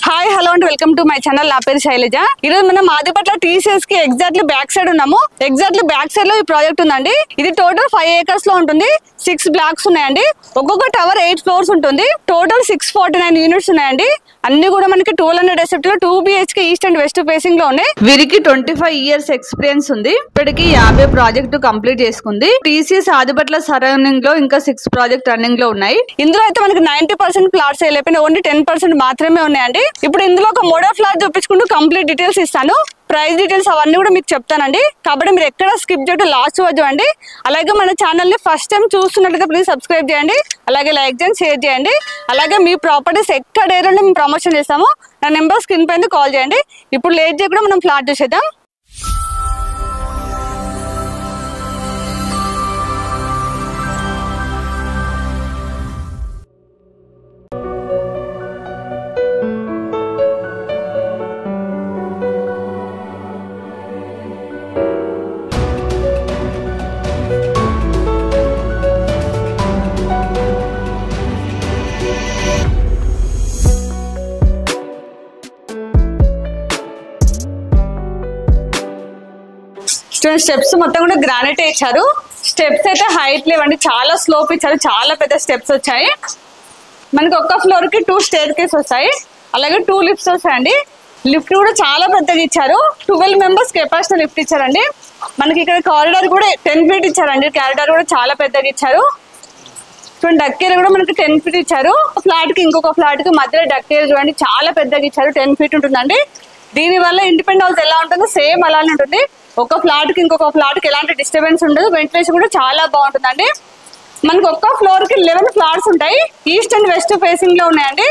Hi hello and welcome to my channel. నా పేరు శైలజ. ఈ రోజు మనం ఆదిపట్ల టీసీఎస్ కి ఎగ్జాక్ట్లీ బ్యాక్ సైడ్ ఉన్నాము. ఎగ్జాక్ట్లీ బ్యాక్ సైడ్ లో ఈ ప్రాజెక్ట్ ఉందండి. ఇది టోటల్ 5 acres లో ఉంటుంది. 6 బ్లాక్స్ ఉన్నాయండి. ఒక్కొక్క టవర్ 8 floors ఉంటుంది. టోటల్ 649 యూనిట్స్ ఉన్నాయండి. అన్ని కూడా మనకి 1200 SFT లో 2 BHK east and west facing లో ఉన్నాయి. వీరికి 25 years ఎక్స్పీరియన్స్ ఉంది. ఇప్పటికి 50 ప్రాజెక్టు కంప్లీట్ చేసుకుంది. టీసీఎస్ ఆదిపట్ల సరౌండింగ్ లో ఇంకా 6 ప్రాజెక్ట్ రన్నింగ్ లో ఉన్నాయి. ఇందులో అయితే మనకి 90% ప్లాట్స్ అయిపోయినా ఓన్లీ 10% మాత్రమే ఉన్నాయండి. ఇప్పుడు ఇందులో ఒక మోడల్ ఫ్లాట్ చూపించుకుంటూ కంప్లీట్ డీటెయిల్స్ ఇస్తాను. ప్రైస్ డీటెయిల్స్ అవన్నీ కూడా మీకు చెప్తానండి. కాబట్టి మీరు ఎక్కడ స్కిప్ చేయడం లాస్ట్ వరకు చూడండి. అలాగే మన ఛానల్ ని ఫస్ట్ టైం చూస్తున్నట్లయితే ప్లీజ్ సబ్స్క్రైబ్ చేయండి. అలాగే లైక్ చేయండి, షేర్ చేయండి. అలాగే మీ ప్రాపర్టీస్ ఎక్కడ ఏరియాలో మేము ప్రమోషన్ చేస్తాము. నా నెంబర్ స్క్రీన్ పైన కాల్ చేయండి. ఇప్పుడు లేట్ చేయకుండా మనం ఫ్లాట్ చూసేద్దాం. స్టెప్స్ మొత్తం కూడా గ్రానైట్ ఇచ్చారు. స్టెప్స్ అయితే హైట్ లేవండి, చాలా స్లోప్ ఇచ్చారు. చాలా పెద్ద స్టెప్స్ వచ్చాయి. మనకి ఒక్క ఫ్లోర్ కి 2 స్టేర్ కేస్ వస్తాయి. అలాగే 2 లిఫ్ట్స్ వస్తాయండి. లిఫ్ట్ కూడా చాలా పెద్దగా ఇచ్చారు. 12 members కెపాసిటీ లిఫ్ట్ ఇచ్చారండి. మనకి ఇక్కడ కారిడార్ కూడా 10 feet ఇచ్చారండి. కారిడార్ కూడా చాలా పెద్దగా ఇచ్చారు. చూడండి, డక్ ఏరియా కూడా మనకి 10 feet ఇచ్చారు. ఫ్లాట్ కి ఇంకొక ఫ్లాట్ కి మధ్యలో డక్ ఏరియా చూడండి చాలా పెద్దగా ఇచ్చారు. 10 feet ఉంటుందండి. దీని వల్ల ఇండిపెండెంట్ హౌస్ ఎలా ఉంటుందో సేమ్ అలానే ఉంటుంది. ఒక ఫ్లాట్ కి ఇంకొక ఫ్లాట్ కి ఎలాంటి డిస్టర్బెన్స్ ఉండదు. వెంటిలేషన్ కూడా చాలా బాగుంటుందండి. మనకి ఒక్క ఫ్లోర్ కి 11 ఫ్లాట్స్ ఉంటాయి. ఈస్ట్ అండ్ వెస్ట్ ఫేసింగ్ లో ఉన్నాయండి.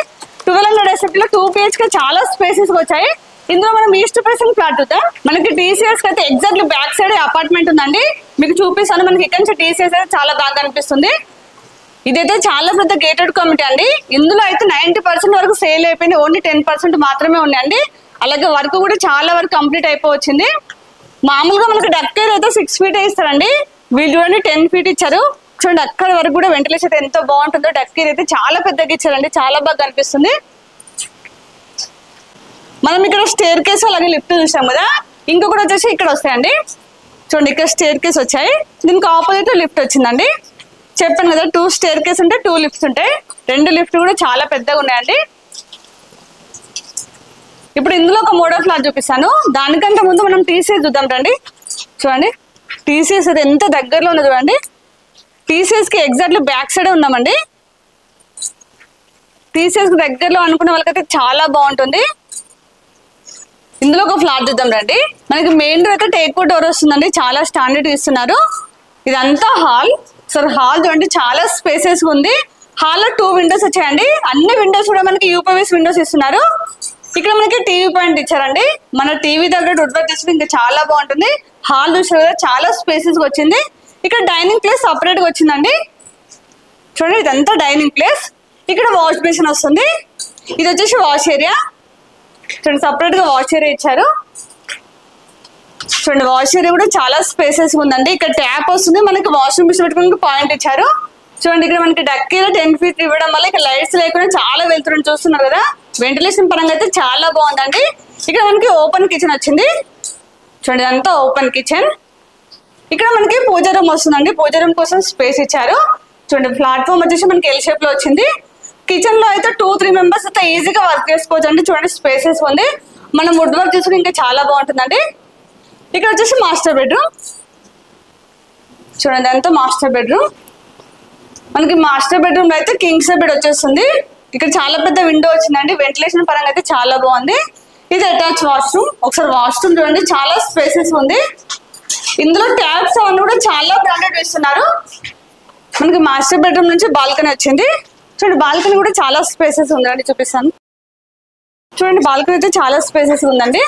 1200 SFT లో 2 BHK చాలా స్పేసెస్ వచ్చాయి. ఇందులో మనం ఈస్ట్ ఫేసింగ్ ఫ్లాట్ చూద్దాం. మనకి టీసీఎస్ కి అయితే ఎగ్జాక్ట్లీ బ్యాక్ సైడ్ అపార్ట్మెంట్ ఉందండి. మీకు చూపిస్తాను. మనకి ఇక్కడ నుంచి టీసీఎస్ అయితే చాలా బాగా అనిపిస్తుంది. ఇదైతే చాలా పెద్ద గేటెడ్ కమ్యూనిటీ అండి. ఇందులో అయితే 90% వరకు సేల్ అయిపోయింది. ఓన్లీ 10% మాత్రమే ఉన్నాయండి. అలాగే వర్క్ కూడా చాలా వరకు కంప్లీట్ అయిపోవచ్చింది. మామూలుగా మనకి డక్ ఏరియా అయితే 6 feet ఇస్తారండి. వీళ్ళు చూడండి 10 feet ఇచ్చారు. చూడండి అక్కడ వరకు కూడా వెంటిలేషన్ అయితే ఎంతో బాగుంటుందో. డక్ ఏరియా అయితే చాలా పెద్దగా ఇచ్చారండి. చాలా బాగా కనిపిస్తుంది. మనం ఇక్కడ స్టేర్ కేస్ అలాగే లిఫ్ట్ చూసాం కదా. ఇంకొకటి వచ్చేసి ఇక్కడ వస్తాయండి. చూడండి ఇక్కడ స్టేర్ కేస్ వచ్చాయి. దీనికి ఆపోజిట్ లిఫ్ట్ వచ్చిందండి. చెప్పాను కదా 2 స్టేర్ కేస్ ఉంటాయి, 2 లిఫ్ట్స్ ఉంటాయి. 2 లిఫ్ట్ కూడా చాలా పెద్దగా ఉన్నాయండి. ఇప్పుడు ఇందులో ఒక మోడల్ ఫ్లాట్ చూపిస్తాను. దానికంటే ముందు మనం టీసీఎస్ చూద్దాం రండి. చూడండి టీసీఎస్ అది ఎంత దగ్గరలో ఉంది చూడండి. టీసీఎస్ కి ఎగ్జాక్ట్లీ బ్యాక్ సైడ్ ఉన్నామండి. టీసీఎస్ కి దగ్గరలో అనుకున్న వాళ్ళకైతే చాలా బాగుంటుంది. ఇందులో ఒక ఫ్లాట్ చూద్దాం రండి. మనకి మెయిన్ డోర్ అయితే టేక్ డోర్ వస్తుందండి. చాలా స్టాండర్డ్ ఇస్తున్నారు. ఇదంతా హాల్. సో హాల్ చూడండి చాలా స్పేసెస్ ఉంది. హాల్లో 2 విండోస్ వచ్చాయండి. అన్ని విండోస్ కూడా మనకి యూపీవీఎస్ విండోస్ ఇస్తున్నారు. ఇక్కడ మనకి టీవీ పాయింట్ ఇచ్చారండి. మన టీవీ దగ్గర వుడ్ వర్క్ చేసుకుంటే ఇంకా చాలా బాగుంటుంది. హాల్ చూసారు కదా చాలా స్పేసెస్ వచ్చింది. ఇక్కడ డైనింగ్ ప్లేస్ సపరేట్ గా వచ్చిందండి. చూడండి ఇదంతా డైనింగ్ ప్లేస్. ఇక్కడ వాష్ బేసిన్ వస్తుంది. ఇది వచ్చేసి వాష్ ఏరియా. చూడండి సపరేట్ గా వాష్ ఏరియా ఇచ్చారు. చూడండి వాష్ ఏరియా కూడా చాలా స్పేసెస్ ఉందండి. ఇక్కడ ట్యాప్ వస్తుంది. మనకి వాష్రూమ్ మిషన్ పెట్టుకుని పాయింట్ ఇచ్చారు. చూడండి ఇక్కడ మనకి డక్ ఏరియా 10 feet ఇవ్వడం వల్ల ఇక్కడ లైట్స్ లేకుండా చాలా వెళ్తున్న చూస్తున్నారు కదా. వెంటిలేషన్ పరంగా అయితే చాలా బాగుందండి. ఇక్కడ మనకి ఓపెన్ కిచెన్ వచ్చింది. చూడండి ఇదంతా ఓపెన్ కిచెన్. ఇక్కడ మనకి పూజ రూమ్ వస్తుందండి. పూజ రూమ్ కోసం స్పేస్ ఇచ్చారు. చూడండి ప్లాట్ఫామ్ వచ్చేసి మనకి ఎల్ షేప్ లో వచ్చింది. కిచెన్ లో అయితే 2-3 members అయితే ఈజీగా వర్క్ చేసుకోవచ్చు అండి. చూడండి స్పేసెస్ ఉంది. మనం వుడ్ వర్క్ చేసుకుని ఇంకా చాలా బాగుంటుందండి. ఇక్కడ వచ్చేసి మాస్టర్ బెడ్రూమ్. చూడండి అంతా మాస్టర్ బెడ్రూమ్. మనకి మాస్టర్ బెడ్రూమ్ లో అయితే కింగ్ సైజ్ బెడ్ వచ్చేస్తుంది. ఇక్కడ చాలా పెద్ద విండో వచ్చిందండి. వెంటిలేషన్ పరంగా అయితే చాలా బాగుంది. ఇది అటాచ్ వాష్రూమ్. ఒకసారి వాష్రూమ్ చూడండి చాలా స్పేసెస్ ఉంది. ఇందులో ట్యాప్స్ అవన్నీ కూడా చాలా బ్రాండెడ్ ఇస్తున్నారు. మనకి మాస్టర్ బెడ్రూమ్ నుంచి బాల్కనీ వచ్చింది. చూడండి బాల్కనీ కూడా చాలా స్పేసెస్ ఉందండి. చూపిస్తాను. చూడండి బాల్కనీ అయితే చాలా స్పేసెస్ ఉందండి.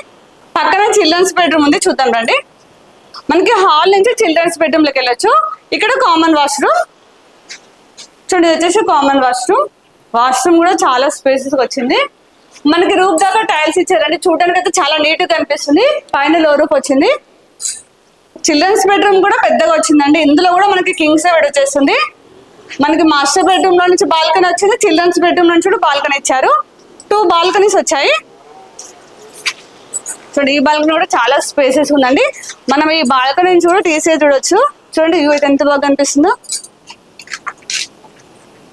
పక్కన చిల్డ్రన్స్ బెడ్రూమ్ ఉంది. చూద్దాం రండి. మనకి హాల్ నుంచి చిల్డ్రన్స్ బెడ్రూమ్ లోకి వెళ్ళొచ్చు. ఇక్కడ కామన్ వాష్రూమ్. చూడండి వచ్చేసి కామన్ వాష్రూమ్. వాష్రూమ్ కూడా చాలా స్పేసెస్ వచ్చింది. మనకి రూఫ్ దాకా టైల్స్ ఇచ్చారండి. చూడడానికి అయితే చాలా నీట్ గా కనిపిస్తుంది. పైన లో రూఫ్ వచ్చింది. చిల్డ్రన్స్ బెడ్రూమ్ కూడా పెద్దగా వచ్చిందండి. ఇందులో కూడా మనకి కింగ్ సైజ్ బెడ్ వచ్చేస్తుంది. మనకి మాస్టర్ బెడ్రూమ్ లో నుంచి బాల్కనీ వచ్చింది, చిల్డ్రన్స్ బెడ్రూమ్ నుంచి కూడా బాల్కనీ ఇచ్చారు. 2 బాల్కనీస్ వచ్చాయి. చూడండి ఈ బాల్కనీ కూడా చాలా స్పేసెస్ ఉందండి. మనం ఈ బాల్కనీ నుంచి కూడా టీసీఎస్ చూడొచ్చు. చూడండి వ్యూ అయితే ఎంత బాగా కనిపిస్తుందో.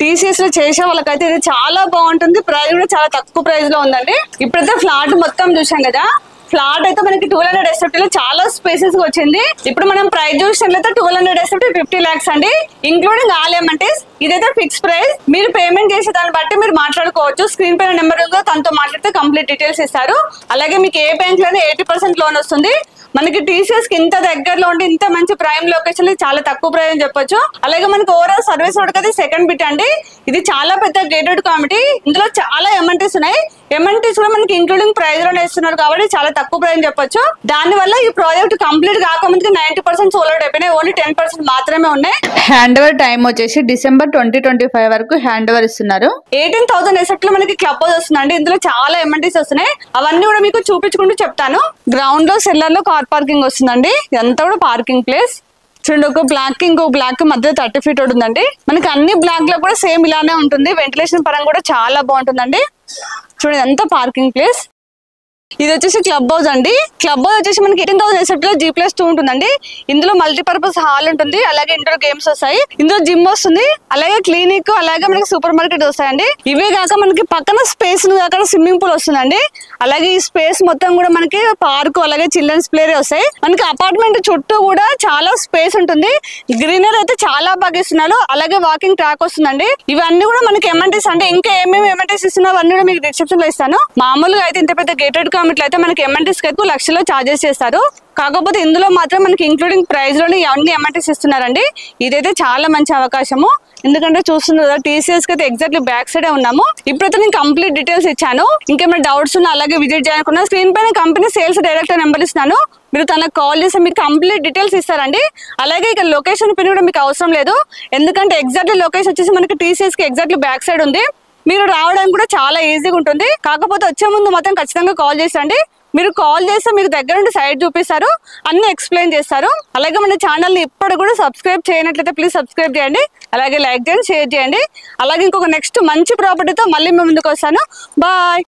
టీసీఎస్ లో చేసే వాళ్ళకైతే ఇది చాలా బాగుంటుంది. ప్రైస్ కూడా చాలా తక్కువ ప్రైస్ లో ఉందండి. ఇప్పుడైతే ఫ్లాట్ మొత్తం చూసాం కదా. ఫ్లాట్ అయితే మనకి 1200 SFT లో చాలా స్పేసెస్ వచ్చింది. ఇప్పుడు మనం ప్రైస్ చూసినట్లయితే 1200 SFT 50 lakhs అండి, ఇంక్లూడింగ్ ఆల్ అమెంటీస్. ఇదైతే ఫిక్స్ ప్రైస్. మీరు పేమెంట్ చేసే దాన్ని బట్టి మీరు మాట్లాడుకోవచ్చు. స్క్రీన్ పైన నెంబర్ ఉందో తనతో మాట్లాడితే కంప్లీట్ డీటెయిల్స్ ఇస్తారు. అలాగే మీకు ఏ బ్యాంక్ లోనే 80% లోన్ వస్తుంది. మనకి టీసీఎస్ కి ఇంత దగ్గరలో ఉండి ఇంత మంచి ప్రైమ్ లొకేషన్ చాలా తక్కువ ప్రైస్ అని చెప్పొచ్చు. అలాగే మనకి ఓవరాల్ సర్వీస్ రోడ్ కదా సెకండ్ బిట్ అండి. ఇది చాలా పెద్ద గేటెడ్ కమ్యూనిటీ. ఇందులో చాలా ఎమ్ఎన్టీస్ ఉన్నాయి. ఎమ్ఎన్టీస్ కూడా మనకి ఇంక్లూడింగ్ ప్రైస్ లోనే ఇస్తున్నారు కాబట్టి చాలా తక్కువ ప్రైస్ అని చెప్పొచ్చు. దాని వల్ల ఈ ప్రాజెక్ట్ కంప్లీట్ కాకముందుకి 90% సోల్డ్ అయిపోయినాయి. ఓన్లీ 10% మాత్రమే ఉన్నాయి. హ్యాండ్ ఓవర్ టైం వచ్చేసి డిసెంబర్ 2025 వరకు హ్యాండ్ ఓవర్ ఇస్తున్నారు. 18,000 SFT లో మనకి క్లబ్ హౌస్ వస్తుందండి. ఇందులో చాలా ఎమ్ఎన్టీస్ వస్తున్నాయి. అవన్నీ కూడా మీకు చూపించుకుంటూ చెప్తాను. గ్రౌండ్ లో సెల్లర్ లో కార్ పార్కింగ్ వస్తుందండి. ఇదంతా కూడా పార్కింగ్ ప్లేస్. చూడండి ఒక బ్లాక్ ఇంకో బ్లాక్ మధ్య 30 feet ఉందండి. మనకి అన్ని బ్లాక్ లో కూడా సేమ్ ఇలానే ఉంటుంది. వెంటిలేషన్ పరంగా కూడా చాలా బాగుంటుందండి. చూడండి ఎంత పార్కింగ్ ప్లేస్. ఇది వచ్చేసి క్లబ్ హౌస్ అండి. క్లబ్ హౌస్ వచ్చేసి మనకి 18,000 SFT లో G+2 ఉంటుందండి. ఇందులో మల్టీపర్పస్ హాల్ ఉంటుంది. అలాగే ఇండోర్ గేమ్స్ వస్తాయి. ఇందులో జిమ్ వస్తుంది. అలాగే క్లినిక్, అలాగే మనకి సూపర్ మార్కెట్ వస్తాయండి. ఇవే కాక మనకి పక్కన స్పేస్ అక్కడ స్విమ్మింగ్ పూల్ వస్తుందండి. అలాగే ఈ స్పేస్ మొత్తం కూడా మనకి పార్క్, అలాగే చిల్డ్రన్స్ ప్లే వస్తాయి. మనకి అపార్ట్మెంట్ చుట్టూ కూడా చాలా స్పేస్ ఉంటుంది. గ్రీనరీ అయితే చాలా బాగా ఇస్తున్నారు. అలాగే వాకింగ్ ట్రాక్ వస్తుందండి. ఇవన్నీ కూడా మనకి ఎమ్ఎన్టీస్ అంటే ఇంకా ఏమేమి ఎమ్ఎన్టీస్ ఇస్తున్నారు అవన్నీ కూడా మీకు డిస్క్రిప్షన్ లో ఇస్తాను. మామూలుగా అయితే ఇంత పెద్ద గేటెడ్ ఇట్లయితే మనకి ఎమ్ఎన్టీస్ కి 1 లక్షలో చార్జెస్ చేస్తారు. కాకపోతే ఇందులో మాత్రం మనకి ఇంక్లూడింగ్ ప్రైస్ లోనే అన్ని ఎమ్ఎన్టీస్ ఇస్తున్నారండి. ఇదైతే చాలా మంచి అవకాశము. ఎందుకంటే చూస్తున్నారు కదా టీసీఎస్ కి అయితే ఎగ్జాక్ట్లీ బ్యాక్ సైడ్ ఉన్నాము. ఇప్పుడైతే నేను కంప్లీట్ డీటెయిల్స్ ఇచ్చాను. ఇంకేమైనా డౌట్స్ ఉన్నా అలాగే విజిట్ చేయాలనుకున్నా స్క్రీన్ పైన కంపెనీ సేల్స్ డైరెక్టర్ నెంబర్ ఇస్తున్నాను. మీరు తనకు కాల్ చేస్తే మీకు కంప్లీట్ డీటెయిల్స్ ఇస్తారండి. అలాగే ఇక లొకేషన్ పిన్ కూడా మీకు అవసరం లేదు. ఎందుకంటే ఎగ్జాక్ట్లీ లొకేషన్ వచ్చేసి మనకి టీసీఎస్ కి ఎగ్జాక్ట్లీ బ్యాక్ సైడ్ ఉంది. మీరు రావడానికి కూడా చాలా ఈజీగా ఉంటుంది. కాకపోతే వచ్చే ముందు మాత్రం ఖచ్చితంగా కాల్ చేసండి. మీరు కాల్ చేస్తే మీకు దగ్గర నుండి సైట్ చూపిస్తారు, అన్ని ఎక్స్ప్లెయిన్ చేస్తారు. అలాగే మన ఛానల్ని ఇప్పుడు కూడా సబ్స్క్రైబ్ చేయనట్లయితే ప్లీజ్ సబ్స్క్రైబ్ చేయండి. అలాగే లైక్ చేయండి, షేర్ చేయండి. అలాగే ఇంకొక నెక్స్ట్ మంచి ప్రాపర్టీతో మళ్ళీ మేము ముందుకు వస్తాను. బాయ్.